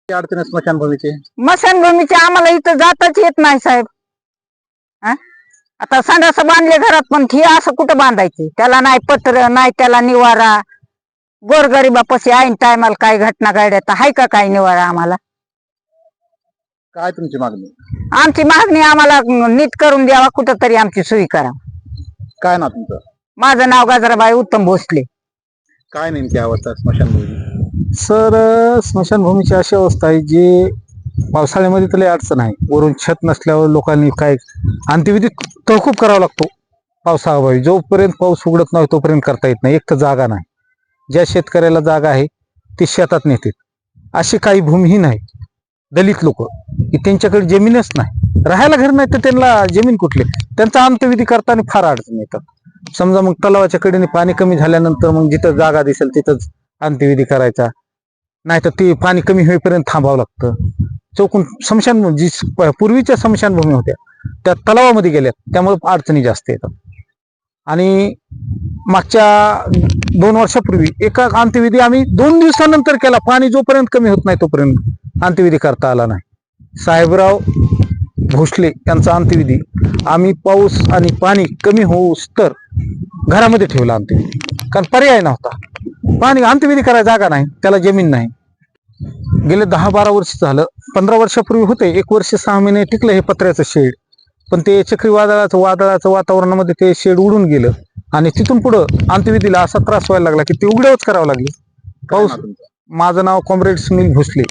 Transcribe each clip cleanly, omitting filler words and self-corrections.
अडचण स्मशानभूमीची स्मशानभूमीचे आम्हाला इथं जाताच येत नाही साहेब. आता संडास बांधले घरात, पण ठी असं कुठं बांधायची? त्याला नाही पत्र, नाही त्याला निवारा. गोरगरिबापाशी ऐन टायमाला काय घटना घडल्या तर हाय का काय निवारा आम्हाला? काय तुमची मागणी? आमची मागणी आम्हाला नीट करून द्यावा, कुठं तरी आमची सोयी करा. काय ना तुमचं? माझं नाव गजराबाई उत्तम भोसले. काय नेमकी अवस्था स्मशानभूमी? सर, स्मशानभूमीची अशी अवस्था आहे जी पावसाळ्यामध्ये तर लई अडचण आहे. वरून छत नसल्यावर लोकांनी काय अंत्यविधी तहकूब करावा लागतो पावसाअभावी. जोपर्यंत पाऊस उघडत नाही तोपर्यंत करता येत नाही. एक तर जागा नाही, ज्या शेतकऱ्याला जागा आहे ती शेतात नेतात. अशी काही भूमीही नाही. दलित लोक की त्यांच्याकडे जमीनच नाही, राहायला घर नाही तर त्यांना जमीन कुठली? त्यांचा अंत्यविधी करताना फार अडचण येतात. समजा मग तलावाच्या कडेने पाणी कमी झाल्यानंतर मग जिथं जागा दिसेल तिथंच अंत्यविधी करायचा, नाही तर ते पाणी कमी होईपर्यंत थांबावं लागतं. चौकून स्मशान जी पूर्वीच्या स्मशानभूमी होत्या त्या तलावामध्ये गेल्यात, त्यामुळे अडचणी जास्त येतात. आणि मागच्या 2 वर्षापूर्वी एका अंत्यविधी आम्ही 2 दिवसानंतर केला. पाणी जोपर्यंत कमी होत नाही तोपर्यंत अंत्यविधी करता आला नाही. साहेबराव भोसले यांचा अंत्यविधी आम्ही पाऊस आणि पाणी कमी होऊस तर घरामध्ये ठेवला अंत्यविधी, कारण पर्याय नव्हता. पाणी अंत्यविधी करायला जागा नाही, त्याला जमीन नाही. गेले 10-12 वर्ष झालं. 15 वर्षापूर्वी होते, 1 वर्ष 6 महिने टिकलं हे पत्र्याचं शेड, पण ते चक्रीवादळाचं वातावरणामध्ये ते शेड उडून गेलं आणि तिथून पुढं अंत्यविधीला असा त्रास व्हायला लागला की ते उघड्यावच करावं लागले. पाऊस. माझं नाव कॉम्रेड सुनील भोसले,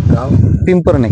गाव पिंपरणे.